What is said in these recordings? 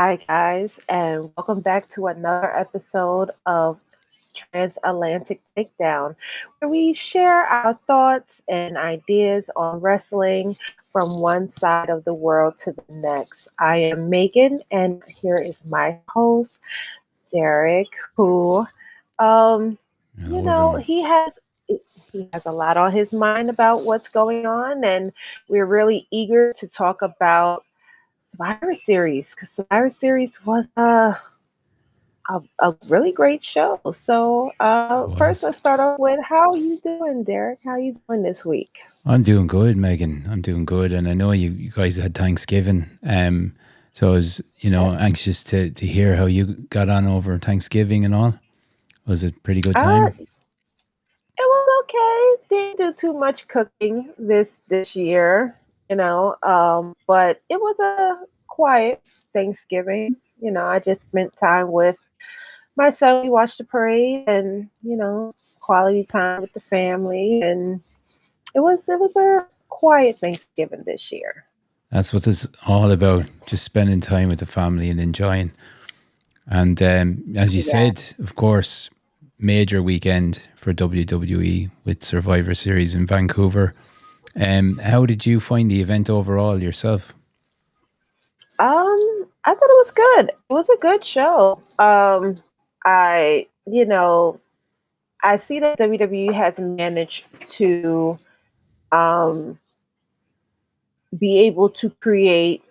Hi, guys, and welcome back to another episode of Transatlantic Takedown, where we share our thoughts and ideas on wrestling from one side of the world to the next. I am Megan, and here is my host, Derek, who, um, Hello, everyone. he has a lot on his mind about what's going on, and we're really eager to talk about Survivor Series because Survivor Series was a really great show. So It first, was. let's start off with how you doing, Derek? How you doing this week? I'm doing good, Megan. I'm doing good, and I know you guys had Thanksgiving. So I was, anxious to hear how you got on over Thanksgiving and all. Was it a pretty good time? It was okay. Didn't do too much cooking this year, but it was a quiet Thanksgiving. I just spent time with my son. We watched the parade and quality time with the family, and it was a quiet Thanksgiving this year. That's what it's all about. Just spending time with the family and enjoying. And as you Yeah. said, of course, major weekend for WWE with Survivor Series in Vancouver. How did you find the event overall yourself? I thought it was good. It was a good show. I, you know, I see that WWE has managed to um, be able to create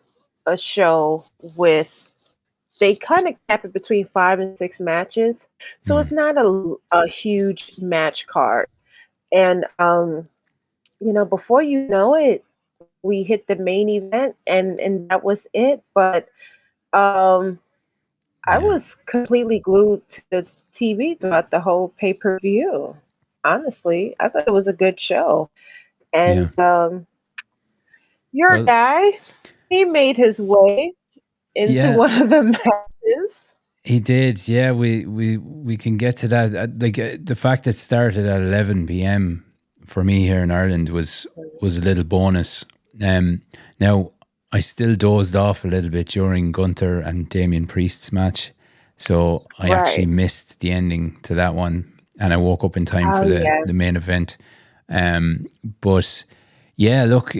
a show with, they kind of cap it between 5 and 6 matches. So it's Mm, not a huge match card. And, before you know it, we hit the main event and that was it. But um, I yeah, was completely glued to the TV throughout the whole pay-per-view. Honestly, I thought it was a good show. yeah. And your Well, guy, he made his way into yeah, one of the matches. he did. Yeah, we can get to that. The fact it started at 11 p.m. for me here in Ireland was a little bonus. Um, Now I still dozed off a little bit during Gunther and Damian Priest's match, so I actually Right. missed the ending to that one, and I woke up in time Oh for the yeah. the main event. But yeah, look,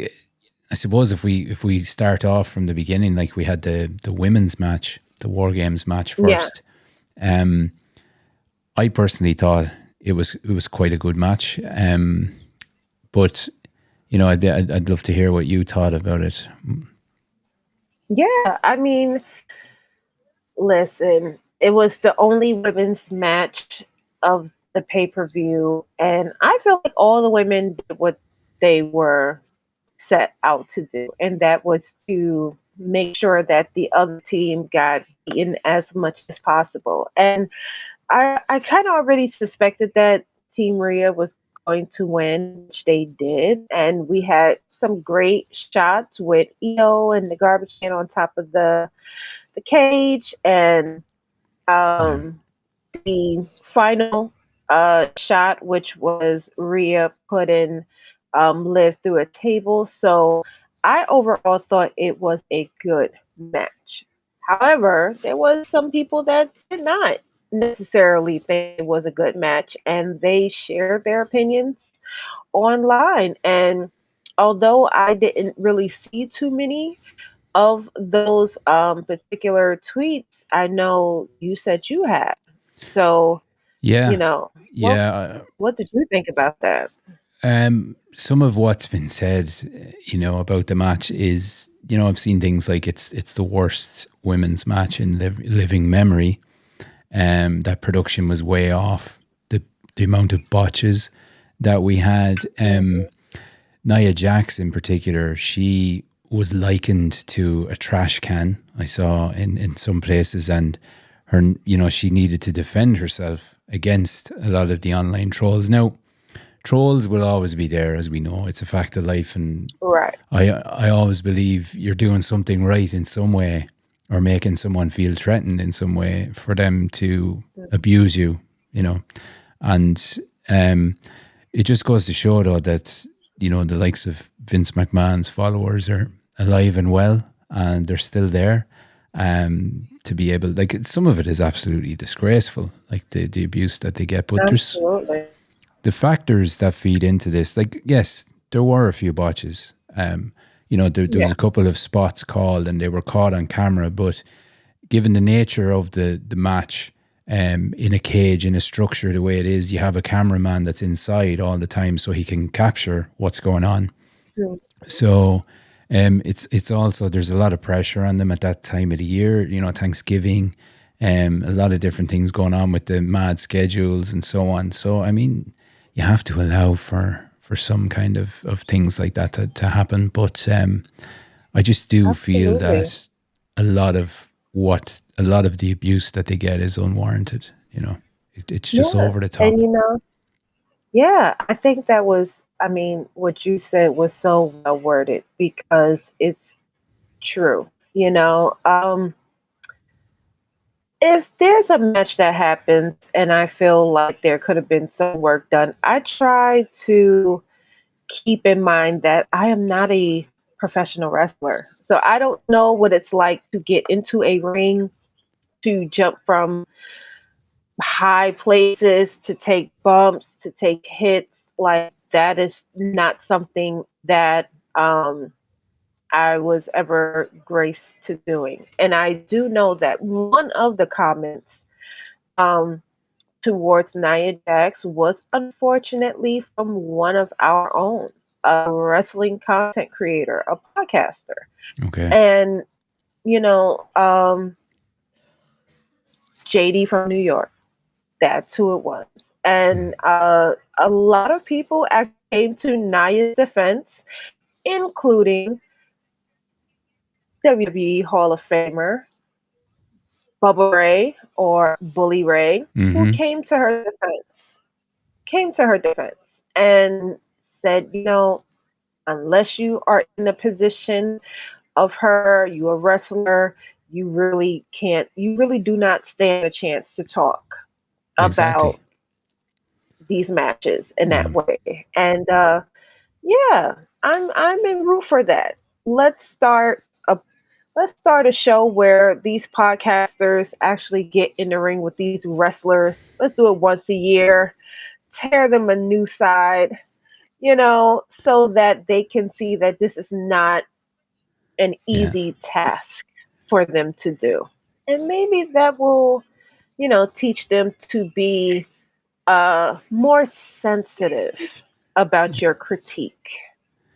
I suppose if we start off from the beginning, like we had the women's match, the War Games match Yeah. first. Um, I personally thought it was quite a good match. But I'd love to hear what you thought about it. Yeah. I mean, listen, it was the only women's match of the pay-per-view, and I feel like all the women did what they were set out to do, and that was to make sure that the other team got beaten as much as possible. And I kind of already suspected that Team Rhea was going to win, which they did, and we had some great shots with Io and the garbage can on top of the cage, and Yeah, um, the final shot, which was Rhea putting Liv through a table. So I overall thought it was a good match. However, there was some people that did not necessarily think it was a good match, and they shared their opinions online. And although I didn't really see too many of those particular tweets, I know you said you had. So, you yeah, know, what yeah. what did you think about that? Some of what's been said, about the match is, I've seen things like it's the worst women's match in living memory. That production was way off. The amount of botches that we had. Mhm. Nia Jax in particular, she was likened to a trash can. I saw in some places, and her, she needed to defend herself against a lot of the online trolls. Now, trolls will always be there, as we know. It's a fact of life, and Right. I always believe you're doing something right in some way, or making someone feel threatened in some way for them to abuse you, and it just goes to show, though, that the likes of Vince McMahon's followers are alive and well, and they're still there, To be able, like, some of it is absolutely disgraceful, like the abuse that they get. But there's Absolutely. the factors that feed into this. Like, yes, there were a few botches. There was Yeah. a couple of spots called and they were caught on camera, but given the nature of the match, in a cage, in a structure the way it is, you have a cameraman that's inside all the time so he can capture what's going on. Mm. So it's also, there's a lot of pressure on them at that time of the year, Thanksgiving, a lot of different things going on with the mad schedules and so on. So, I mean, you have to allow for some kind of things like that to happen. But I just do feel Absolutely. that a lot of the abuse that they get is unwarranted. It's just Yeah. over the top. And yeah, I think that was, I mean, what you said was so well worded because it's true. If there's a match that happens and I feel like there could have been some work done, I try to keep in mind that I am not a professional wrestler. So I don't know what it's like to get into a ring, to jump from high places, to take bumps, to take hits. Like that is not something that I was ever graced to doing. And I do know that one of the comments um, towards Nia Jax was unfortunately from one of our own, a wrestling content creator, a podcaster. Okay. And, you know, um, JD from New York, that's who it was. And a lot of people actually came to Nia's defense, including WWE Hall of Famer Bubba Ray or Bully Ray, who Mm-hmm. came to her defense and said, unless you are in a position of her, you a wrestler, you really do not stand a chance to talk Exactly. about these matches in Yeah. that way. And yeah, I'm in root for that. Let's start a let's start a show where these podcasters actually get in the ring with these wrestlers. Let's do it once a year. Tear them a new side, so that they can see that this is not an Yeah. easy task for them to do. And maybe that will, teach them to be more sensitive about your critique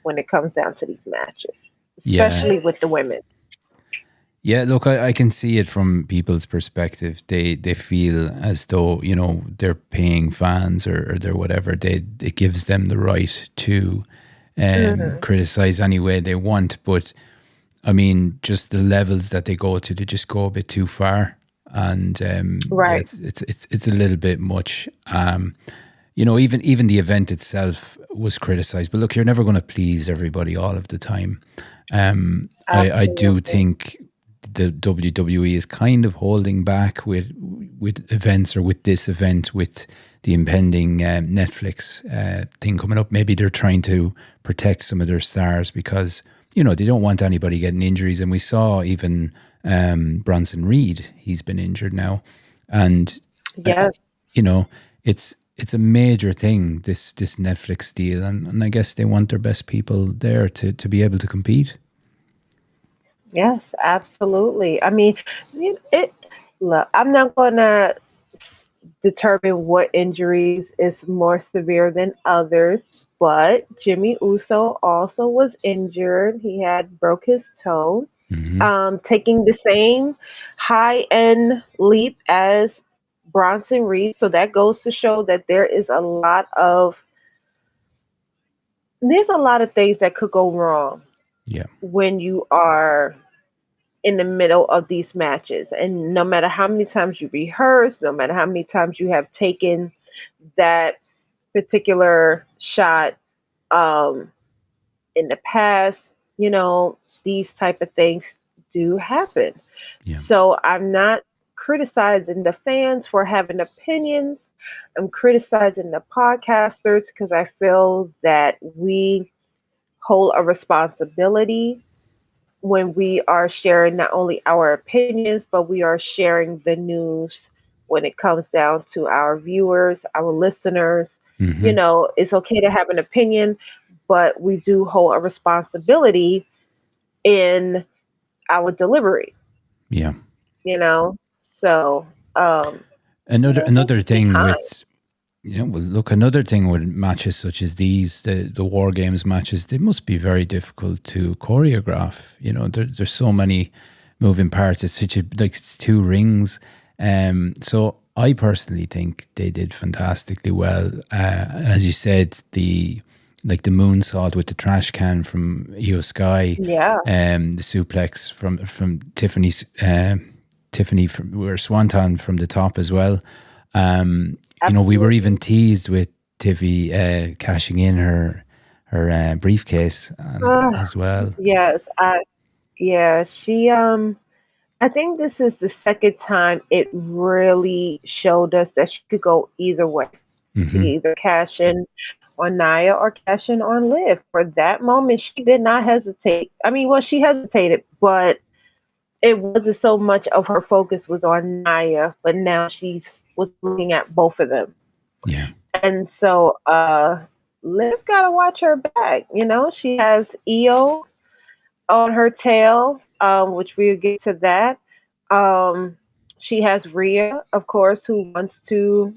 when it comes down to these matches, Yeah. especially with the women. Yeah, look, I can see it from people's perspective. They feel as though, they're paying fans or they're whatever. It gives them the right to Hmm. criticize any way they want. But I mean, just the levels that they go to, they just go a bit too far. And yeah, Right. it's a little bit much. Even the event itself was criticized. But look, you're never going to please everybody all of the time. I do Absolutely. think the WWE is kind of holding back with events, or with this event, with the impending Netflix thing coming up. Maybe they're trying to protect some of their stars because they don't want anybody getting injuries. And we saw even Bronson Reed; he's been injured now, and I, Yes. you know it's a major thing, this Netflix deal, and I guess they want their best people there to be able to compete. Yes. Absolutely. I mean, it. Look, I'm not gonna determine what injuries is more severe than others, but Jimmy Uso also was injured. He had broke his toe, Hmm. taking the same high end leap as Bronson Reed. So that goes to show that there's a lot of things that could go wrong Yeah. when you are in the middle of these matches. And no matter how many times you rehearse, no matter how many times you have taken that particular shot um, in the past, these type of things do happen. Yeah. So I'm not criticizing the fans for having opinions. I'm criticizing the podcasters because I feel that we hold a responsibility when we are sharing not only our opinions, but we are sharing the news when it comes down to our viewers, our listeners. Hmm. It's okay to have an opinion, but we do hold a responsibility in our delivery, Yeah. you know? So, Another yeah, just another be thing kind. with well, look, another thing with matches such as these, the war games matches, they must be very difficult to choreograph. There's so many moving parts. It's such a like it's two rings. So I personally think they did fantastically well. As you said, the moonsault with the trash can from Io Sky, Yeah, the suplex from Tiffany from or Swanton from the top as well. We were even absolutely. teased with Tiffy cashing in her briefcase Uh, as well. yes, yeah, I think this is the second time it really showed us that she could go either way. She could Hmm. either cash in on Naya or cash in on Liv. For that moment, she did not hesitate. I mean, well, she hesitated, but it wasn't so much of her focus was on Naya, but now she's was looking at both of them. Yeah, And so Liv gotta watch her back. She has Io on her tail, which we'll get to that. Um, she has Rhea, of course, who wants to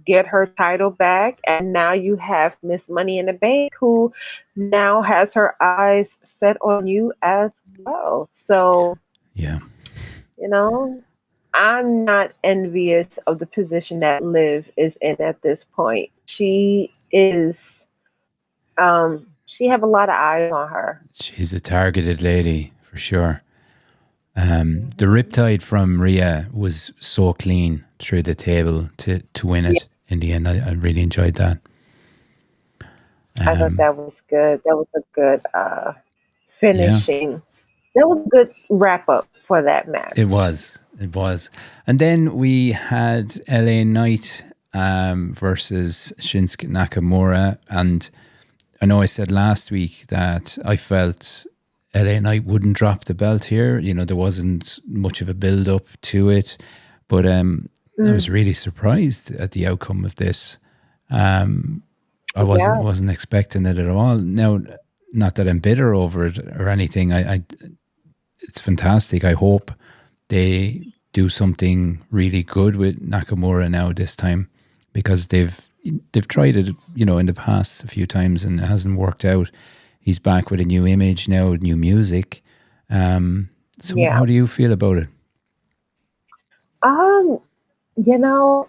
get her title back. And now you have Miss Money in the Bank, who now has her eyes set on you as well. So, yeah. you know, I'm not envious of the position that Liv is in at this point. She have a lot of eyes on her. She's a targeted lady for sure. The Hmm. riptide from Rhea was so clean through the table to win Yeah, it in the end. I really enjoyed that. I thought Um, that was good. That was a good yeah, finishing. That was a good wrap up for that it match. was. It was. And then we had LA Knight versus Shinsuke Nakamura. And I know I said last week that I felt LA Knight wouldn't drop the belt here. There wasn't much of a build up to it. But I was Mm, really surprised at the outcome of this. I wasn't yeah, wasn't expecting it at all. Now, not that I'm bitter over it or anything. It's fantastic. I hope they do something really good with Nakamura now this time, because they've tried it, in the past a few times and it hasn't worked out. He's back with a new image now, new music. So yeah. how do you feel about it? Um, you know,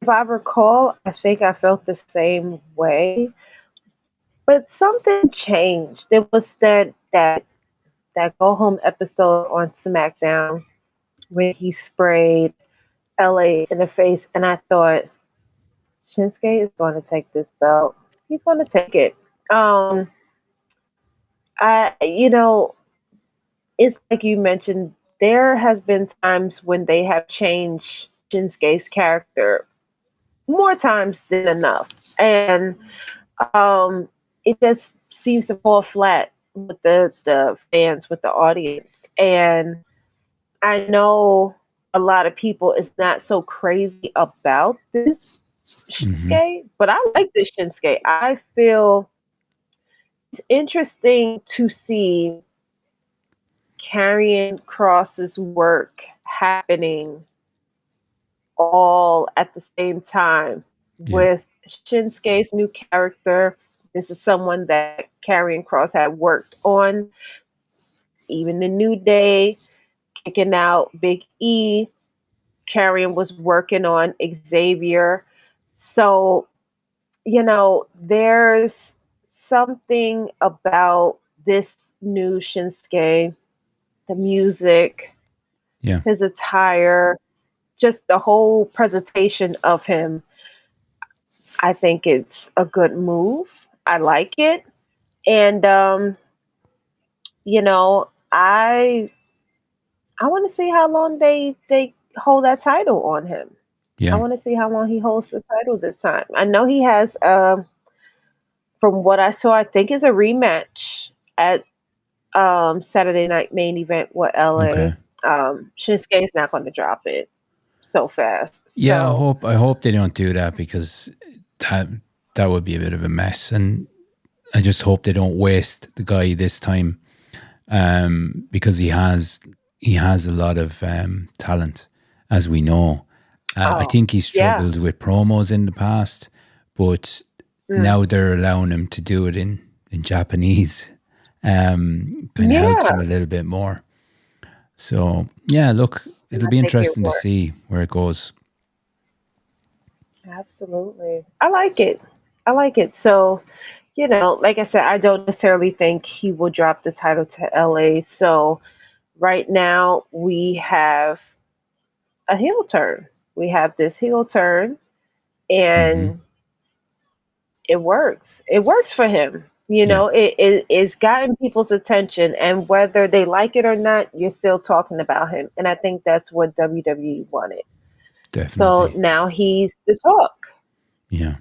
if I recall, I think I felt the same way, but something changed. It was that go home episode on SmackDown when he sprayed LA in the face, and I thought Shinsuke is going to take this belt. He's going to take it. Um, it's like you mentioned. There has been times when they have changed Shinsuke's character more times than enough, and um, it just seems to fall flat with the fans, with the audience. And I know a lot of people is not so crazy about this Hmm. Shinsuke, but I like this Shinsuke. I feel it's interesting to see carrying Cross's work happening all at the same time Yeah, with Shinsuke's new character. This is someone that Karrion Cross had worked on, even the New Day, kicking out Big E. Karrion was working on Xavier. So, there's something about this new Shinsuke, the music, yeah. his attire, just the whole presentation of him. I think it's a good move. I like it. And you know, I want to see how long they hold that title on him. I Yeah. want to see how long he holds the title this time. I know he has from what I saw, I think is a rematch at Saturday night main event with Okay. LA. Shinsuke is not going to drop it so fast. Yeah, So, I hope they don't do that because that that would be a bit of a mess, and I just hope they don't waste the guy this time, because he has a lot of talent, as we know. I oh, think he yeah. struggled with promos in the past, but Mm, now they're allowing him to do it in Japanese. Kind of helps him yeah. a little bit more. So yeah, look, it'll I be think it interesting to works. see where it goes. Absolutely. I like it. I like it. So, like I said, I don't necessarily think he will drop the title to LA. So, right now, we have a heel turn. We have this heel turn, Hmm. and it works. It works for him. Yeah, It's gotten people's attention, and whether they like it or not, you're still talking about him. And I think that's what WWE wanted. So definitely. now he's the talk. Yeah.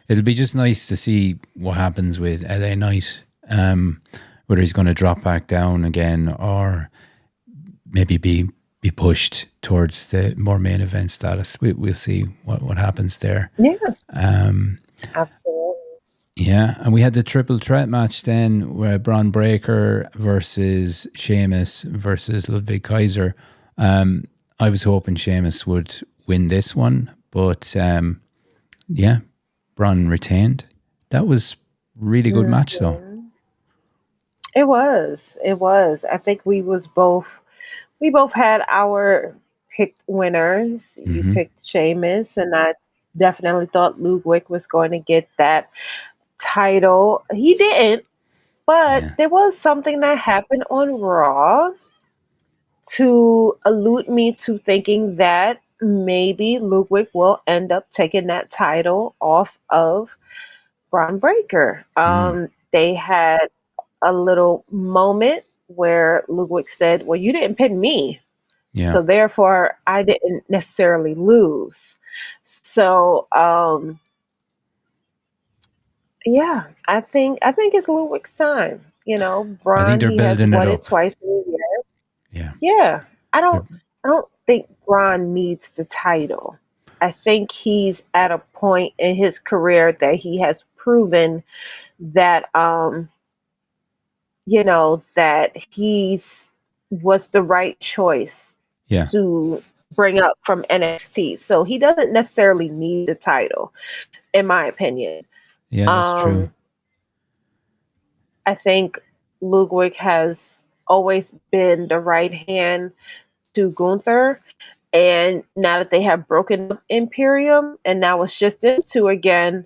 It'll be just nice to see what happens with LA Knight. Whether he's going to drop back down again or maybe be pushed towards the more main event status. We'll see what happens there. Yeah, Um, absolutely. yeah, and we had the triple threat match then, where Bron Breaker versus Sheamus versus Ludwig Kaiser. I was hoping Sheamus would win this one, but yeah, Bron retained. That was really good match though. Hmm. It was. It was. I think we both had our picked winners. You Hmm. picked Sheamus, and I definitely thought Ludwig was going to get that title. He didn't, but Yeah. there was something that happened on Raw to allude me to thinking that maybe Ludwig will end up taking that title off of Braun Breaker. Mm. They had a little moment where Ludwig said, "Well, you didn't pin me, Yeah. so therefore I didn't necessarily lose." So, yeah, I think it's Ludwig's time. I think Braun, they're he has building it won it up. twice in a year. Yeah. Yeah, I They're, don't I don't think Braun needs the title. I think he's at a point in his career that he has proven that that he's was the right choice yeah. to bring up from NXT. So he doesn't necessarily need the title, in my opinion. Yeah, that's true. Um, I think Ludwig has always been the right hand to Gunther. And now that they have broken up Imperium and now it's just them two again,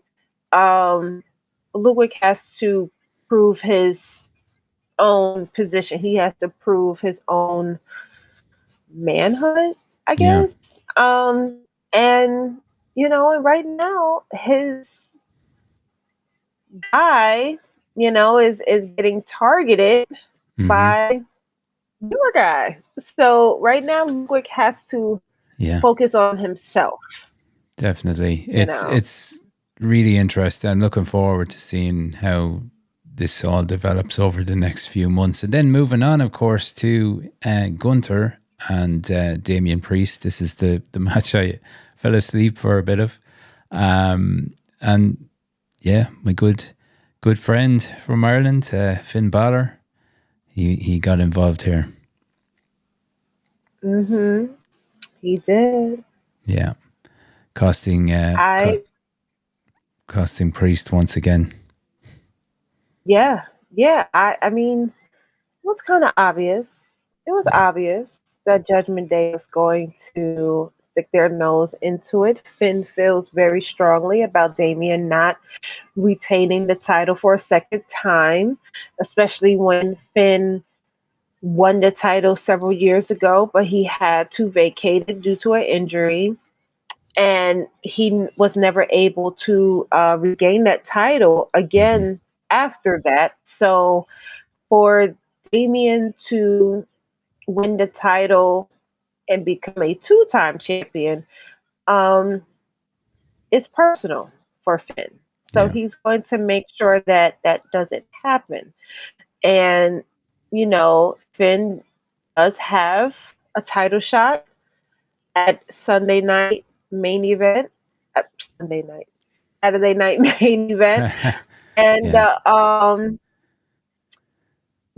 um, Ludwig has to prove his own position. He has to prove his own manhood, I Yeah. guess. And and right now his guy, is getting targeted Hmm. by your guy. So right now Ludwig has to Yeah. focus on himself, Definitely. you know. It's really interesting. I'm looking forward to seeing how this all develops over the next few months. And then moving on, of course, to Gunther and Damian Priest. This is the match I fell asleep for a bit of. And yeah, my good friend from Ireland, Finn Balor, he got involved here. Mhm. He did. Yeah, costing I costing Priest once again. Yeah. Yeah, I mean, it was kind of obvious. It was Yeah. obvious that Judgment Day was going to stick their nose into it. Finn feels very strongly about Damian not retaining the title for a second time, especially when Finn won the title several years ago, but he had to vacate it due to an injury. And he was never able to regain that title Hmm. again after that. So for Damien to win the title and become a two-time champion, um, it's personal for Finn. So Yeah. he's going to make sure that that doesn't happen. And Finn does have a title shot at Sunday night main event, Sunday night, Saturday night main event, and Yeah,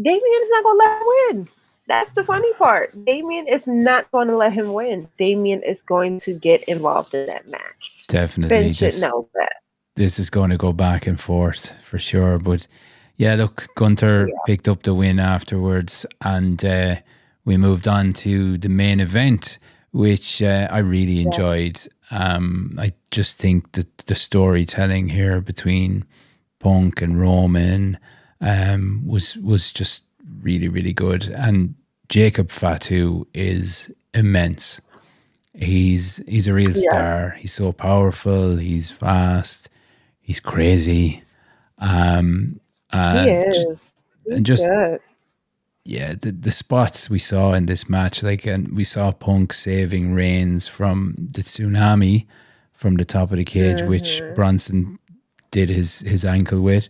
Damien's not gonna let him win. That's the funny part. Damien is not going to let him win. Damien is going to get involved in that match. Finn definitely. should This know that. this is going to go back and forth for sure. But yeah, look, Gunther Yeah, picked up the win afterwards, and we moved on to the main event, which I really yeah, enjoyed. I just think that the storytelling here between Punk and Roman was just really, really good. And Jacob Fatu is immense. He's a real yeah. star. He's so powerful. He's fast. He's crazy. Um, He just, is. He's and just good. yeah, the spots we saw in this match, like, and we saw Punk saving Reigns from the tsunami from the top of the cage, which Hmm. Bronson did his ankle with,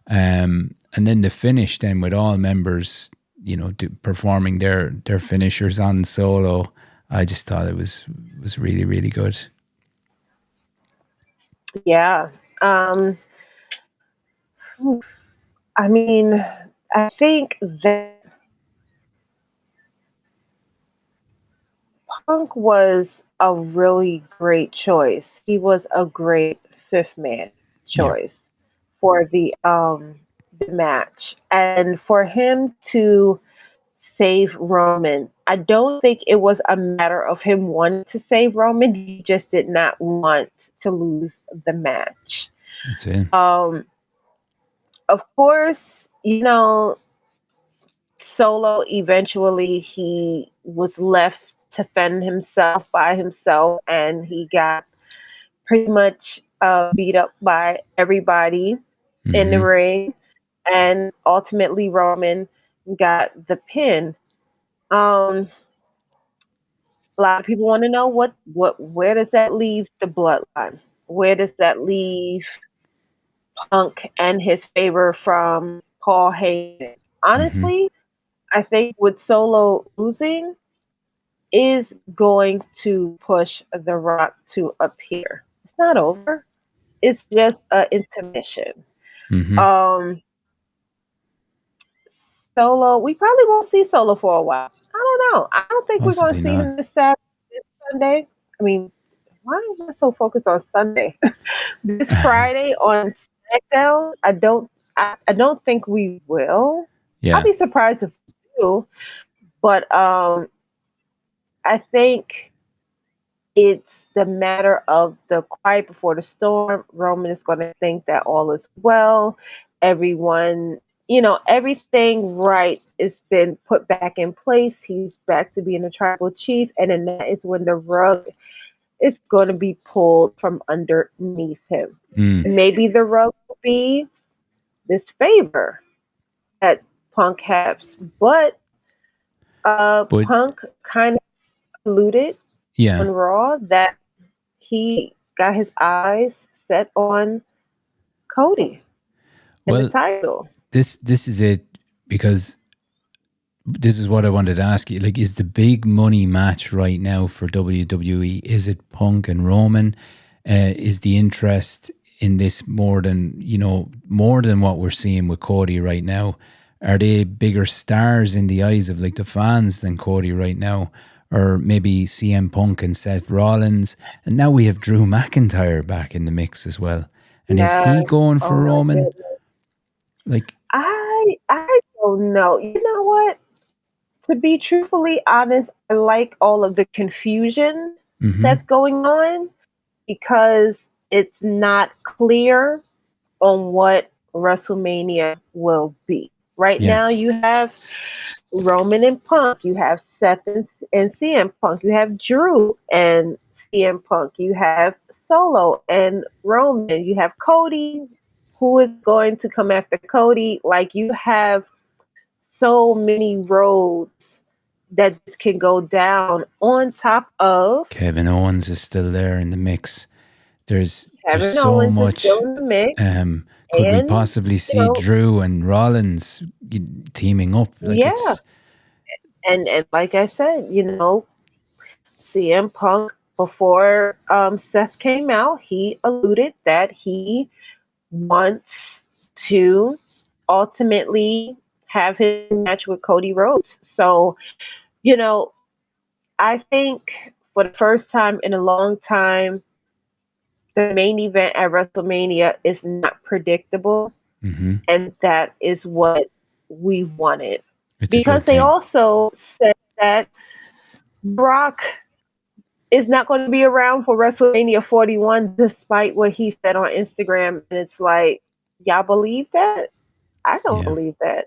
and then the finish, then with all members, performing their finishers on solo. I just thought it was really, really good. Yeah. I mean, I think that Punk was a really great choice. He was a great fifth man Yeah. choice for the match. And for him to save Roman, I don't think it was a matter of him wanting to save Roman. He just did not want to lose the match. That's it. Um, of course, you know, Solo eventually he was left to fend himself by himself, and he got pretty much beat up by everybody in the Mm-hmm. ring, and ultimately Roman got the pin. Um, a lot of people want to know what where does that leave the bloodline? Where does that leave Punk and his favor from Paul Heyman? Mm-hmm. Honestly, I think with Solo losing is going to push The Rock to appear. It's not over. It's just an intermission. Mm-hmm. Um, Solo, we probably won't see Solo for a while. I don't know. I don't think we're going Possibly to see not. him this Saturday, this Sunday. I mean, why am I so focused on Sunday? This Friday on SmackDown, I don't think we will. I'll Yeah. be surprised if we do, but I think it's the matter of the quiet before the storm. Roman is going to think that all is well. Everyone, everything right has been put back in place. He's back to being a tribal chief, and then that is when the rug is going to be pulled from underneath him. Mm. Maybe the rug will be this favor that Punk has, but But Punk kind of alluded yeah, on Raw that he got his eyes set on Cody and the well, title. this is it, because this is what I wanted to ask you. Like, is the big money match right now for WWE? Is it Punk and Roman? Is the interest in this more than what we're seeing with Cody right now? Are they bigger stars in the eyes of like the fans than Cody right now? Or maybe CM Punk and Seth Rollins? And now we have Drew McIntyre back in the mix as well. And is he Yes. going for Oh my Roman? goodness. Like, I don't know. You know what? To be truthfully honest, I like all of the confusion mm-hmm. that's going on because it's not clear on what WrestleMania will be. Right Yeah. now, you have Roman and Punk, you have Seth and CM Punk, you have Drew and CM Punk, you have Solo and Roman, you have Cody, who is going to come after Cody. Like, you have so many roads that this can go down on top of Kevin Owens is still there in the mix. There's Kevin so Owens is much still in the mix. Could we And, possibly you see know, Drew and Rollins teaming up? Like yeah. it's And like I said, CM Punk, before Seth came out, he alluded that he wants to ultimately have his match with Cody Rhodes. So, you know, I think for the first time in a long time, the main event at WrestleMania is not predictable. mm-hmm. And that is what we wanted. It's a Because good they thing. also said that Brock is not going to be around for WrestleMania 41, despite what he said on Instagram. And it's like, y'all believe that? I don't Yeah. believe that.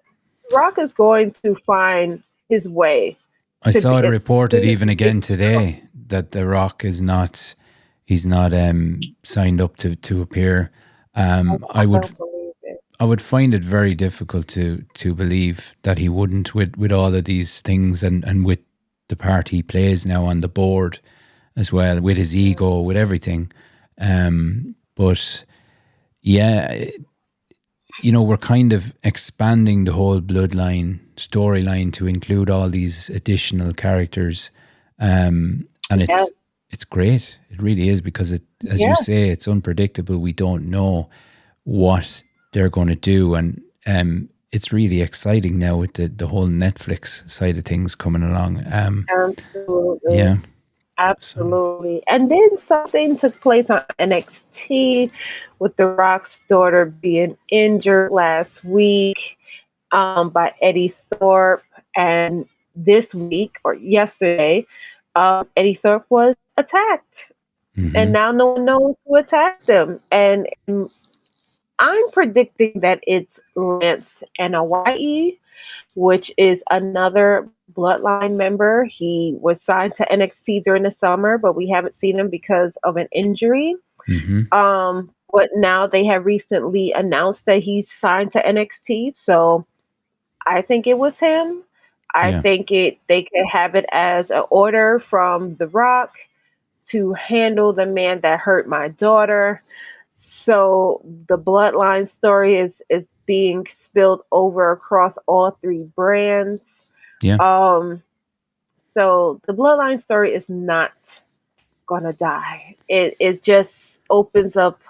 Rock is going to find his way I to saw be it as reported big even as again today that The Rock is not, he's not signed up to appear. I don't believe it. I would find it very difficult to believe that he wouldn't with all of these things and with the part he plays now on the board as well, with his ego, with everything. But yeah, we're kind of expanding the whole Bloodline storyline to include all these additional characters, and Yeah, it's great. It really is, because it, as you yeah, say, it's unpredictable. We don't know what they're going to do, and it's really exciting now with the whole Netflix side of things coming along. absolutely. Yeah, so Absolutely. And then something took place on NXT with The Rock's daughter being injured last week by Eddie Thorpe. And this week or yesterday, Eddie Thorpe was attacked. And hmm now no one knows who attacked him. And I'm predicting that it's Lance and Hawaii, which is another Bloodline member. He was signed to NXT during the summer, but we haven't seen him because of an injury. hmm But now they have recently announced that he's signed to NXT, so I think it was him. I yeah, think they could have it as an order from The Rock to handle the man that hurt my daughter. So the bloodline story is being spilled over across all three brands. yeah. Um, so the bloodline story is not gonna die. It just opens up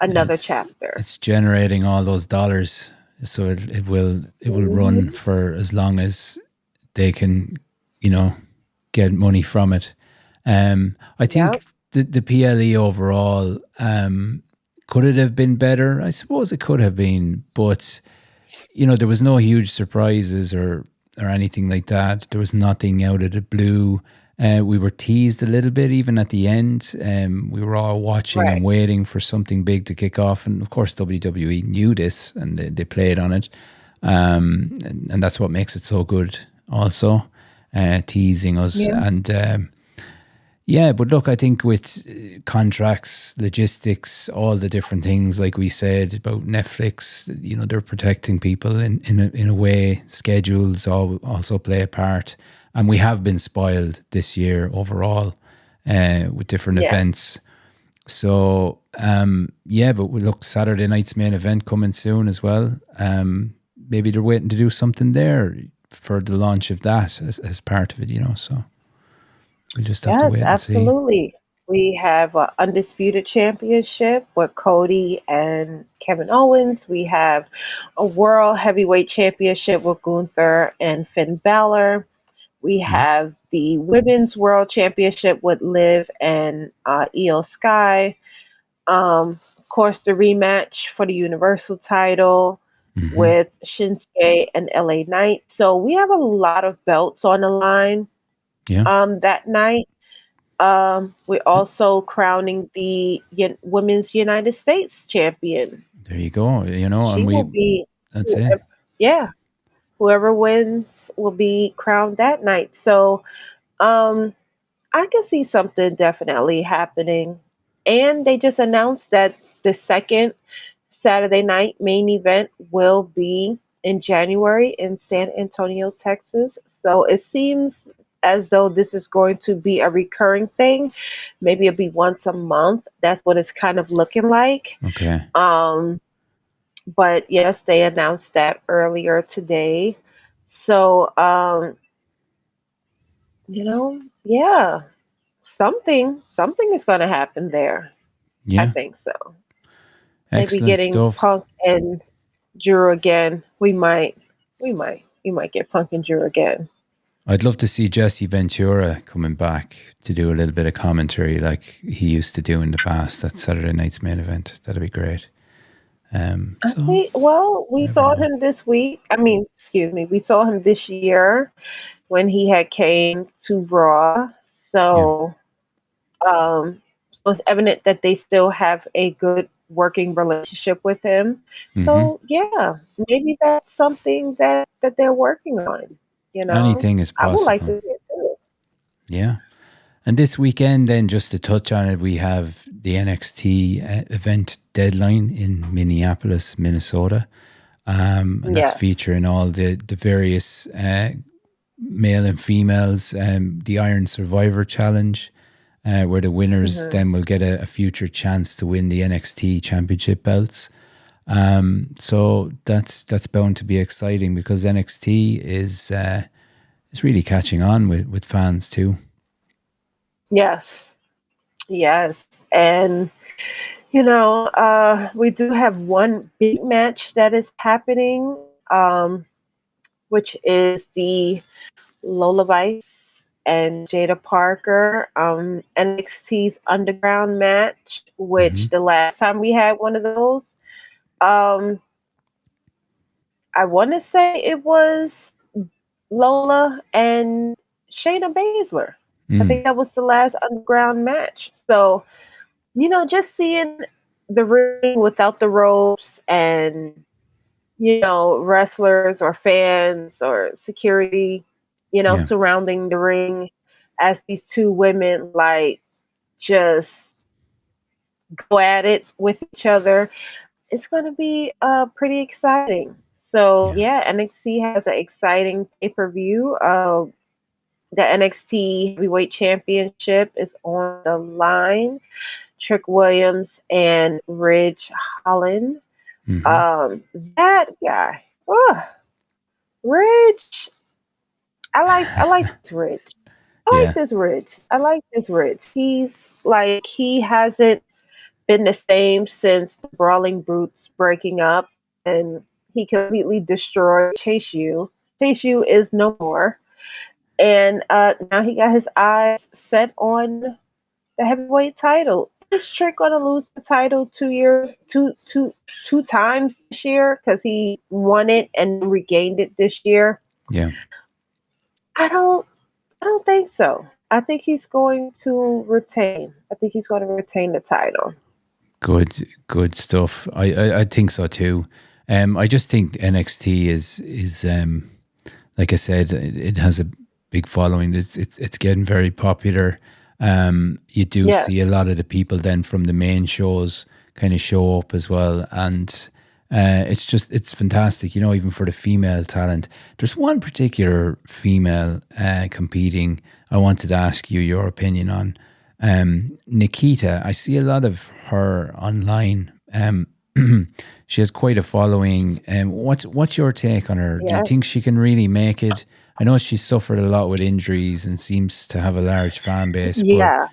another It's chapter. it's generating all those dollars, so it will run Hmm. for as long as they can, you know, get money from it. I think Yep. the PLE overall, could it have been better? I suppose it could have been, but there was no huge surprises or anything like that. There was nothing out of the blue. We were teased a little bit even at the end. We were all watching and Right. waiting for something big to kick off, and of course WWE knew this and they played on it, and that's what makes it so good. Also, teasing us Yeah. and. Yeah, but look, I think with contracts, logistics, all the different things, like we said about Netflix, they're protecting people in a way. Schedules also play a part, and we have been spoiled this year overall with different Yeah. events. So yeah, but look, Saturday night's main event coming soon as well. Maybe they're waiting to do something there for the launch of that as part of it. So. We'll just have to Yes, wait and see. absolutely. We have an undisputed championship with Cody and Kevin Owens. We have a world heavyweight championship with Gunther and Finn Balor. We Yeah. have the women's world championship with Liv and Io Sky. Of course, the rematch for the Universal title hmm with Shinsuke and LA Knight. So we have a lot of belts on the line Yeah. that night. We're also crowning the Women's United States champion. There you go. And She will be, that's it. whoever, yeah, whoever wins will be crowned that night. So, um, I can see something definitely happening. And they just announced that the second Saturday night main event will be in January in San Antonio, Texas. So it seems as though this is going to be a recurring thing. Maybe it'll be once a month. That's what it's kind of looking like. Okay. Um, But yes, they announced that earlier today. So, yeah, something is going to happen there. I Yeah, think so. Maybe excellent getting stuff. Punk and Drew again. We might get Punk and Drew again. I'd love to see Jesse Ventura coming back to do a little bit of commentary like he used to do in the past. That Saturday night's main event. That'd be great. I So think. Well, you we never saw know. him this week. I mean, excuse me, we saw him this year when he had came to Raw. Yeah. Um, so it's evident that they still have a good working relationship with him. Mm-hmm. So yeah, maybe that's something that they're working on. Anything is I would like possible. to see it too. Yeah. And this weekend, then, just to touch on it, we have the NXT event deadline in Minneapolis, Minnesota. And that's Yes. featuring all the various male and females, the Iron Survivor Challenge, where the winners Hmm. then will get a future chance to win the NXT Championship belts. So that's bound to be exciting because NXT is really catching on with fans too. Yes. Yes. And we do have one big match that is happening, which is the Lola and Jada Parker NXT's Underground match, Hmm. which the last time we had one of those, um, I want to say it was Lola and Shayna Baszler. I Mm, think that was the last Underground match. So, just seeing the ring without the ropes and, wrestlers or fans or security, yeah, surrounding the ring as these two women like just go at it with each other. It's going to be pretty exciting. So yeah. yeah, NXT has an exciting pay per view. The NXT Heavyweight Championship is on the line. Trick Williams and Ridge Holland. Hmm. That guy, Ridge. I like this Ridge. I like Yeah, this Ridge. I like this Ridge. He hasn't been the same since the Brawling Brutes breaking up, and he completely destroyed Chase U. Chase U is no more, and now he got his eyes set on the heavyweight title. Is Trick gonna lose the title 2 years, two times this year because he won it and regained it this year? yeah. I don't. I don't think so. I think he's going to retain. I think he's going to retain the title. Good stuff. I think so too. I just think NXT is like I said, it has a big following. It's getting very popular. You do Yes. see a lot of the people then from the main shows kind of show up as well, and it's fantastic. Even for the female talent. There's one particular female competing. I wanted to ask you your opinion on Nikita. I see a lot of her online. She has quite a following. What's your take on her? Do you Yes. think she can really make it? I know she's suffered a lot with injuries and seems to have a large fan base, but Yeah.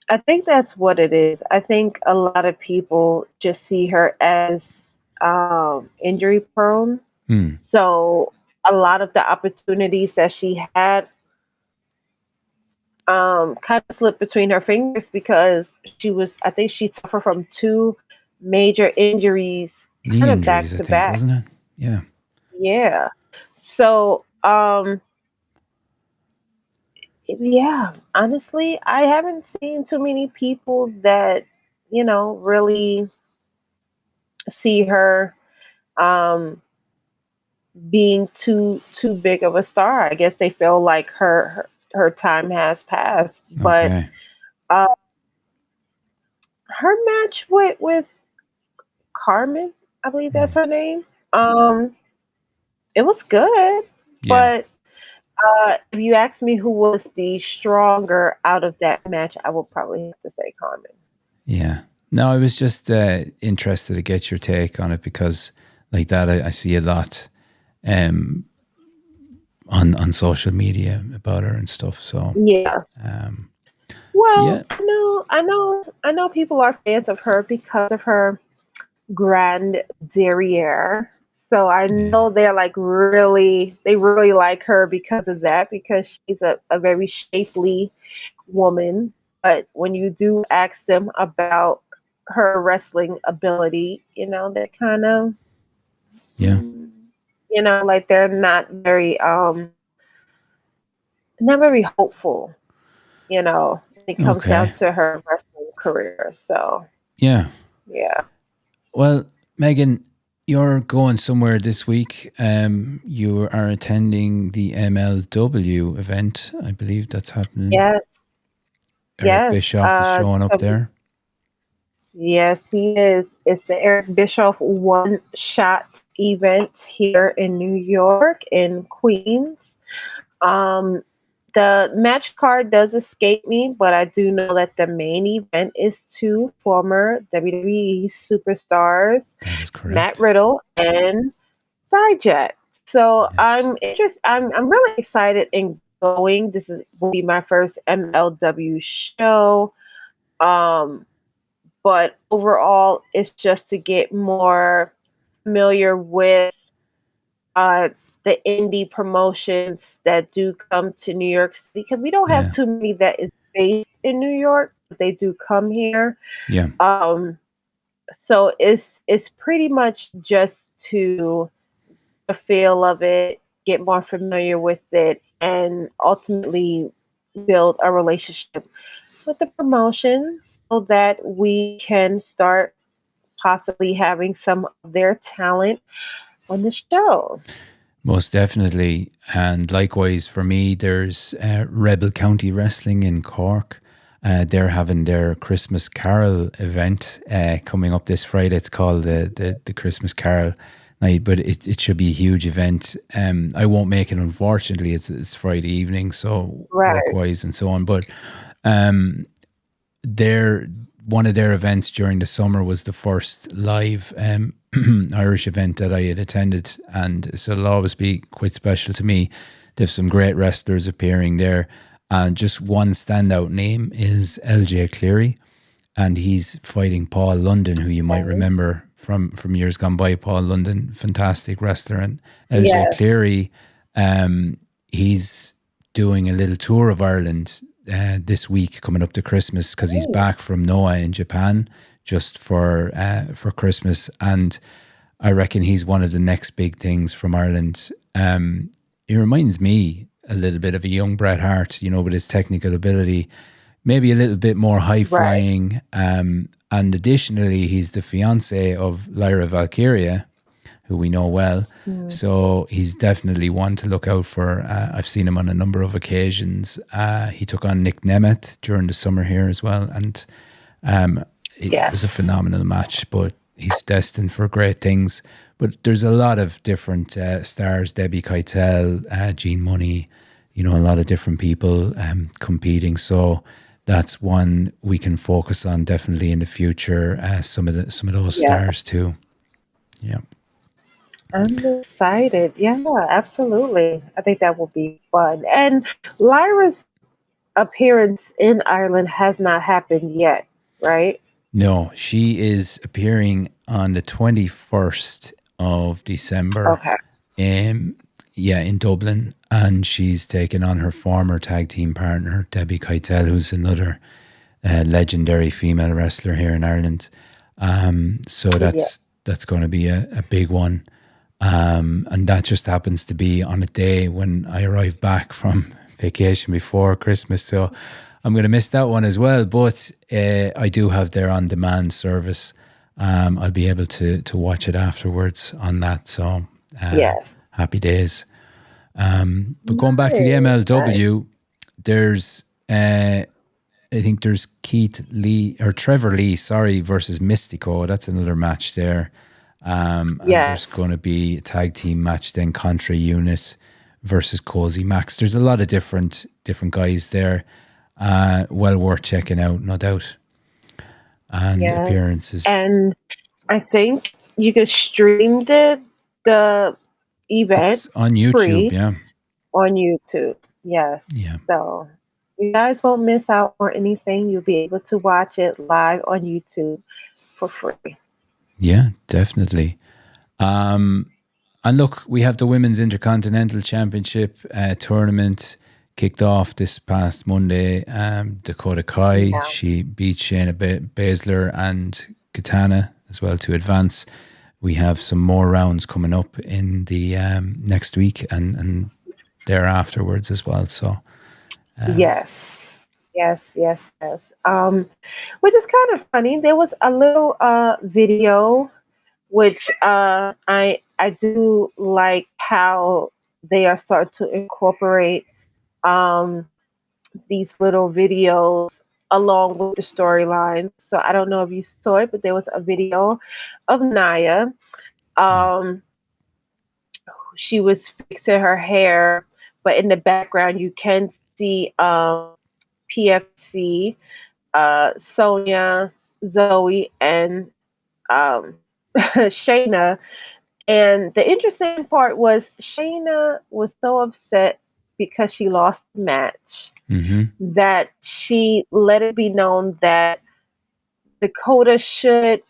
I think that's what it is. I think a lot of people just see her as injury prone. hmm, So a lot of the opportunities that she had kind of slipped between her fingers because I think she suffered from two major injuries knee kind of injuries, back I to think, back. wasn't it? Yeah. Yeah. So, yeah, honestly, I haven't seen too many people that, really see her um being too big of a star. I guess they feel like her time has passed. But Okay. uh her match with Carmen, I believe that's Hmm. her name. Um it was good, Yeah. but if you ask me who was the stronger out of that match, I would probably have to say Carmen. Yeah. No, I was just interested to get your take on it because, like that, I see a lot on social media about her and stuff. Yeah. Um, so Well, yeah, I know people are fans of her because of her grand derriere. So I yeah, know they really like her because of that, because she's a very shapely woman. But when you do ask them about her wrestling ability, they kind of, yeah. like they're not very hopeful, when it comes Okay, down to her wrestling career. So, yeah. yeah. Well, Megan, you're going somewhere this week. You are attending the MLW event. I believe that's happening. Yes, Eric yes. Bischoff is showing up So there. yes, he is. It's the Eric Bischoff One Shot event here in New York, in Queens. Um, the match card does escape me, but I do know that the main event is two former WWE superstars, That is Matt correct. Riddle and Dijak. So Yes. I'm interested. I'm really excited in going. Will be my first MLW show. Um, but overall, it's just to get more familiar with uh, the indie promotions that do come to New York City, because we don't have Yeah. too many that is based in New York, but they do come here. Yeah. So it's pretty much just to the feel of it, get more familiar with it, and ultimately build a relationship with the promotion so that we can start possibly having some of their talent on the show. Most definitely. And likewise for me, there's Rebel County Wrestling in Cork. They're having their Christmas Carol event coming up this Friday. It's called the Christmas Carol night, but it should be a huge event. I won't make it, unfortunately. It's Friday evening, so work Right. wise and so on. But um, their one of their events during the summer was the first live Irish event that I had attended, and so it'll always be quite special to me. There's some great wrestlers appearing there, and just one standout name is LJ Cleary, and he's fighting Paul London, who you might Okay. remember from years gone by. Paul London, fantastic wrestler, and LJ Yes. Cleary, um, he's doing a little tour of Ireland this week coming up to Christmas because he's Ooh. back from Noah in Japan just for Christmas, and I reckon he's one of the next big things from Ireland. He reminds me a little bit of a young Bret Hart, with his technical ability, maybe a little bit more high Right. flying. And additionally, he's the fiance of Lyra Valkyria, who we know well. Mm. So he's definitely one to look out for. I've seen him on a number of occasions. He took on Nick Nemeth during the summer here as well, and it was a Yes. phenomenal match. But he's destined for great things. But there's a lot of different stars: Debbie Keitel, Gene Money. A lot of different people competing. So that's one we can focus on definitely in the future. Some of those Yeah. stars too. Yeah. I'm excited. Yeah, absolutely. I think that will be fun. And Lyra's appearance in Ireland has not happened yet, right? No, she is appearing on the 21st of December. Okay. Yeah, in Dublin, and she's taken on her former tag team partner Debbie Keitel, who's another legendary female wrestler here in Ireland. So Yeah. that's going to be a big one, and that just happens to be on a day when I arrive back from vacation before Christmas. So I'm going to miss that one as well. But I do have their on-demand service. I'll be able to watch it afterwards on that. So Yes. happy days. But going back to the Nice. Nice. MLW, there's I think there's Keith Lee or Trevor Lee, sorry, versus Mystico. That's another match there. And Yes. there's going to be a tag team match then, Contra Unit versus Cozy Max. There's a lot of different guys there. Well worth checking out, no doubt. and Yes. appearances. And I think you could stream the event It's on YouTube, free yeah. on YouTube. Yes. Yeah. So you guys won't miss out on anything. You'll be able to watch it live on YouTube for free. Yeah, definitely. Um, and look, we have the Women's Intercontinental Championship tournament kicked off this past Monday. Dakota Kai, Yeah. she beat Shayna Baszler and Katana as well to advance. We have some more rounds coming up in the next week and there afterwards as well. So, Yes. Yes, yes, yes. Which is kind of funny. There was a little video which I do like how they are starting to incorporate um these little videos along with the storyline. So I don't know if you saw it, but there was a video of Naya. yeah. Um, she was fixing her hair, but in the background you can see PFC, Sonia, Zoe, and um, Shayna. And the interesting part was Shayna was so upset because she lost the match Mm-hmm. that she let it be known that Dakota should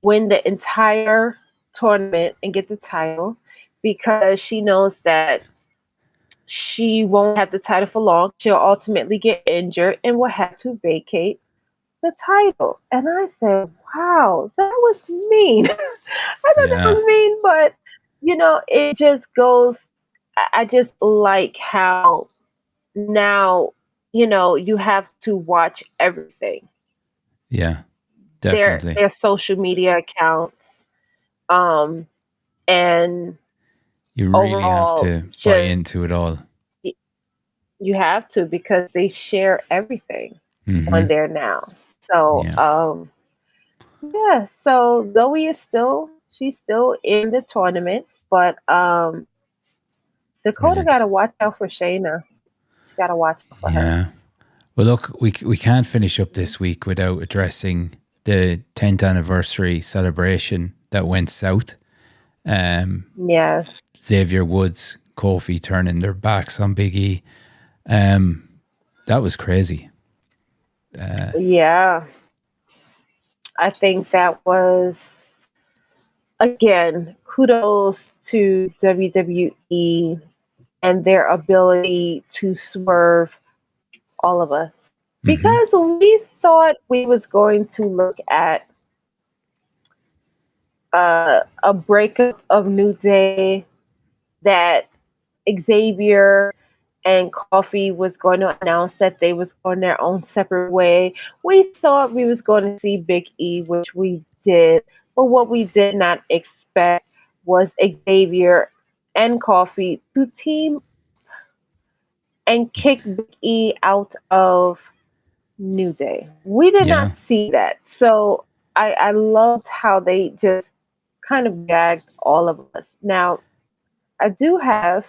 win the entire tournament and get the title because she knows that she won't have the title for long. She'll ultimately get injured and will have to vacate the title. And I said, wow, that was mean. I thought that Yeah. was mean, but it just goes. I just like how now, you have to watch everything. Yeah. Their Definitely. their social media accounts, um, and You really have overall, to buy just into it all. you have to because they share everything Mm-hmm. on there now. So, Yeah. yeah. So Zoe is she's still in the tournament, but Dakota got Brilliant. to watch out for Shayna. She got to watch out for her. Yeah. Well, look, we can't finish up this week without addressing the 10th anniversary celebration that went south. Um, Yes. Xavier Woods, Kofi turning their backs on Big E. That was crazy. Yeah. I think that was, again, kudos to WWE and their ability to swerve all of us. Mm-hmm. Because we thought we was going to look at a breakup of New Day, that Xavier and Coffee was going to announce that they was going their own separate way. We thought we was going to see Big E, which we did, but what we did not expect was Xavier and Coffee to team and kick Big E out of New Day. We did not Yeah. see that. So I loved how they just kind of gagged all of us. Now, I do have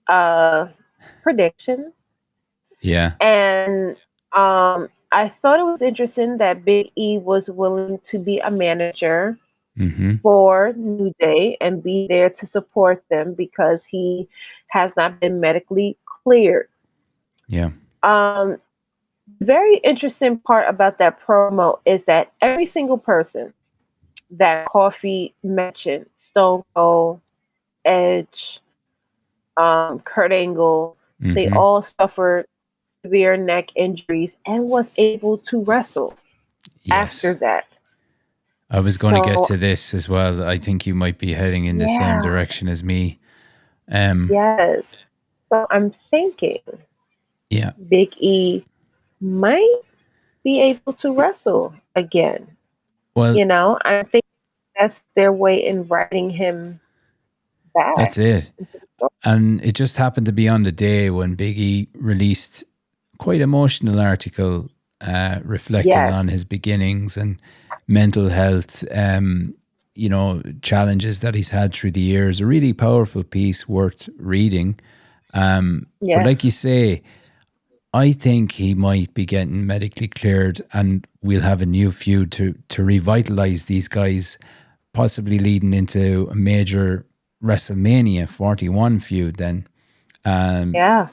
a prediction, Yeah. and I thought it was interesting that Big E was willing to be a manager Mm-hmm. for New Day and be there to support them because he has not been medically cleared. Yeah. Um, very interesting part about that promo is that every single person that Coffee mentioned, Stone Cold, Edge, Kurt Angle, they Mm-hmm. all suffered severe neck injuries and was able to wrestle after Yes. that. I was going to get So to this as well. I think you might be heading in the same yeah, direction as me. Um, yes. So I'm thinking yeah. Big E might be able to wrestle again. Well, I think that's their way in writing him that's back it. into the story. And it just happened to be on the day when Biggie released quite emotional article reflecting Yes, on his beginnings and mental health, challenges that he's had through the years. A really powerful piece worth reading. But yes, like you say, I think he might be getting medically cleared, and we'll have a new feud to revitalize these guys, possibly leading into a major WrestleMania 41 feud. Then, Yeah.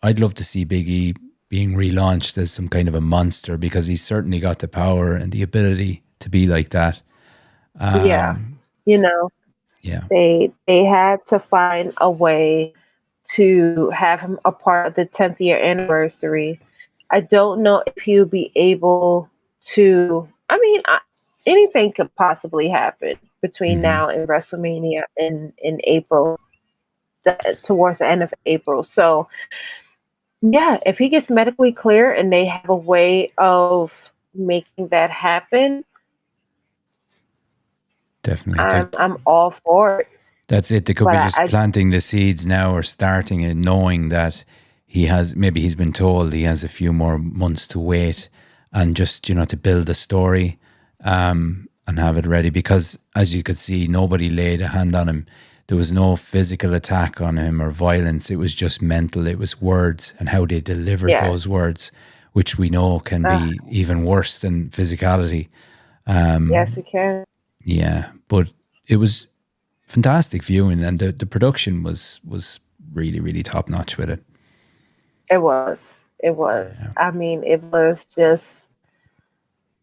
I'd love to see Big E being relaunched as some kind of a monster, because he's certainly got the power and the ability to be like that. Yeah. You know, Yeah, they had to find a way to have him a part of the 10th year anniversary. I don't know if he'll be able to. I mean, anything could possibly happen between hmm now and WrestleMania in April, towards the end of April. So, yeah, if he gets medically clear and they have a way of making that happen, definitely. I'm all for it. That's it. They could But be just planting the seeds now, or starting it, knowing that maybe he's been told he has a few more months to wait, and just, to build a story, and have it ready. Because as you could see, nobody laid a hand on him. There was no physical attack on him or violence. It was just mental. It was words and how they delivered yes, those words, which we know can be even worse than physicality. yes, it can. Yeah, but it was fantastic viewing, and the production was really, really top notch with it. It was. It was. Yeah. I mean, it was just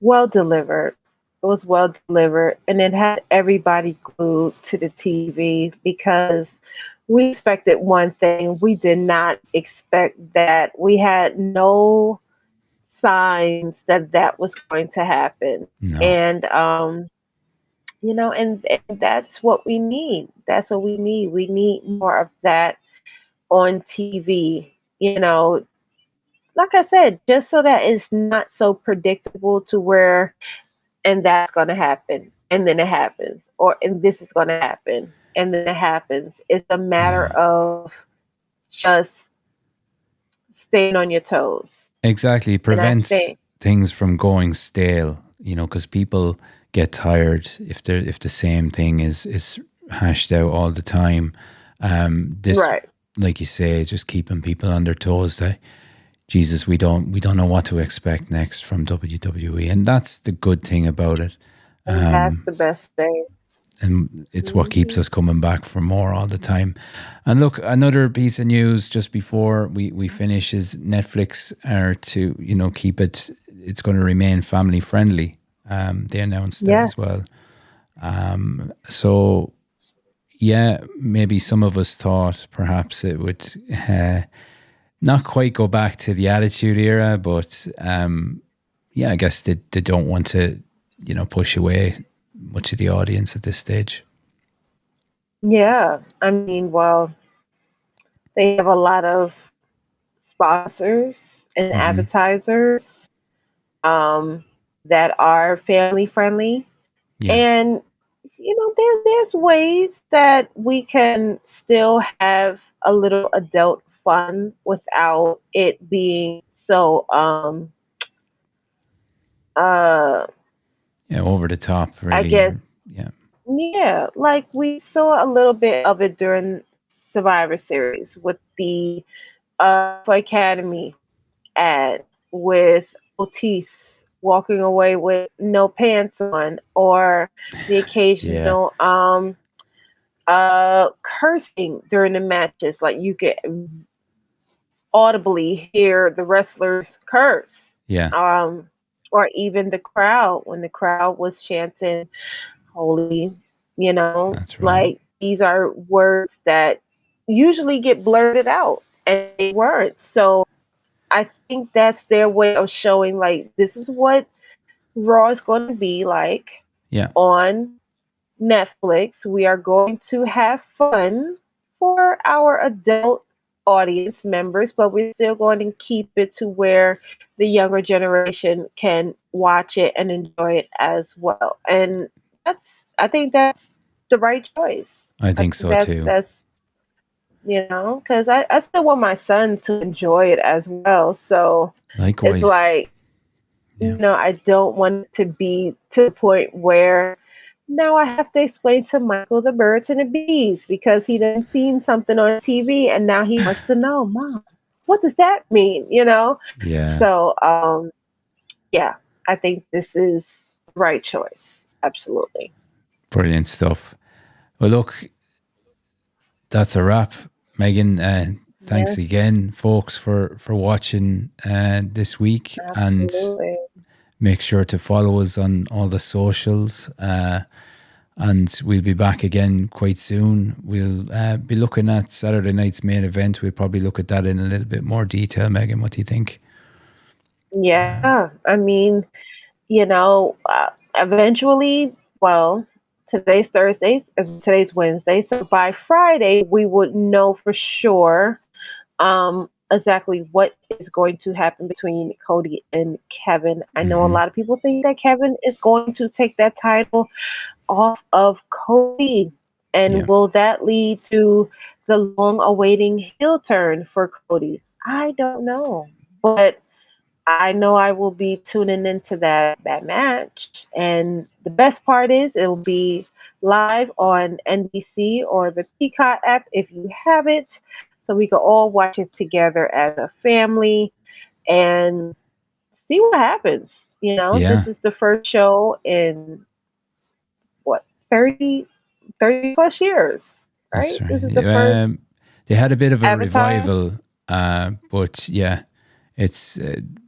well delivered. It was well delivered, and it had everybody glued to the TV because we expected one thing. We did not expect that. We had no signs that that was going to happen, No, and and that's what we need. That's what we need. We need more of that on TV. Like I said, just so that it's not so predictable to where, and that's going to happen, and then it happens, or and this is going to happen, and then it happens. It's a matter yeah, of just staying on your toes. exactly. It And I prevents think, things from going stale. Because people get tired if the same thing is hashed out all the time. This, right, like you say, just keeping people on their toes. That, Jesus, we don't know what to expect next from WWE, and that's the good thing about it. and that's the best thing. And it's what keeps Hmm. us coming back for more all the time. And look, another piece of news just before we finish is Netflix are to, keep it's going to remain family friendly. They announced that Yeah, as well. So yeah, maybe some of us thought perhaps it would not quite go back to the Attitude Era, but yeah, I guess they don't want to, push away much of the audience at this stage. yeah. I mean, well, they have a lot of sponsors and hmm advertisers um, that are family friendly. Yeah. And there's ways that we can still have a little adult fun without it being so uh Yeah, over the top, I really. guess, Yeah. yeah, like we saw a little bit of it during Survivor Series with the Academy ad with Otis walking away with no pants on, or the Yeah. occasional cursing during the matches. Like you could audibly hear the wrestlers curse. Yeah. Um, or even the crowd, when the crowd was chanting holy, That's right. like these are words that usually get blurted out, and they weren't. So I think that's their way of showing, like, this is what Raw is going to be like Yeah. on Netflix. We are going to have fun for our adult audience members, but we're still going to keep it to where the younger generation can watch it and enjoy it as well. And that's, I think that's the right choice. I I think think so too. that's because I still want my son to enjoy it as well. So it's Likewise. like, Yeah. I don't want it to be to the point where now I have to explain to Michael the birds and the bees because he done seen something on TV and now he wants to know, Mom, what does that mean? You know? Yeah, So, yeah, I think this is the right choice. Absolutely. brilliant stuff. Well, look, that's a wrap. Megan, thanks Yes, again, folks, for watching this week. And absolutely. make sure to follow us on all the socials. And we'll be back again quite soon. We'll be looking at Saturday night's main event. We'll probably look at that in a little bit more detail. Megan, what do you think? Yeah, I mean, eventually, well, today's Thursday, today's Wednesday, so by Friday we would know for sure exactly what is going to happen between Cody and Kevin. I know a Hmm. lot of people think that Kevin is going to take that title off of Cody, and Yeah, will that lead to the long awaiting heel turn for Cody? I don't know, but I know I will be tuning into that match. And the best part is it will be live on NBC or the Peacock app if you have it, so we can all watch it together as a family and see what happens. This yeah, is the first show in what 30 plus years, that's right? This is right. the first They had a bit of a Avatar. revival, but yeah, it's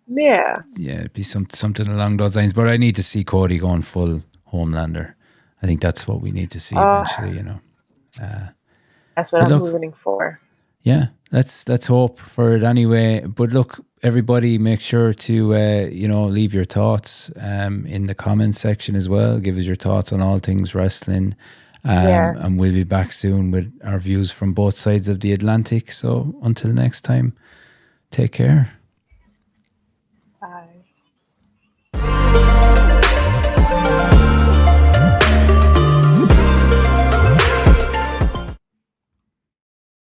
Yeah. yeah, it'd be something along those lines. But I need to see Cody going full Homelander. I think that's what we need to see Uh, eventually. Uh, that's what but I'm look, rooting for. yeah, let's hope for it anyway. But look, everybody, make sure to leave your thoughts in the comments section as well. Give us your thoughts on all things wrestling, Yeah. and we'll be back soon with our views from both sides of the Atlantic. So until next time, take care.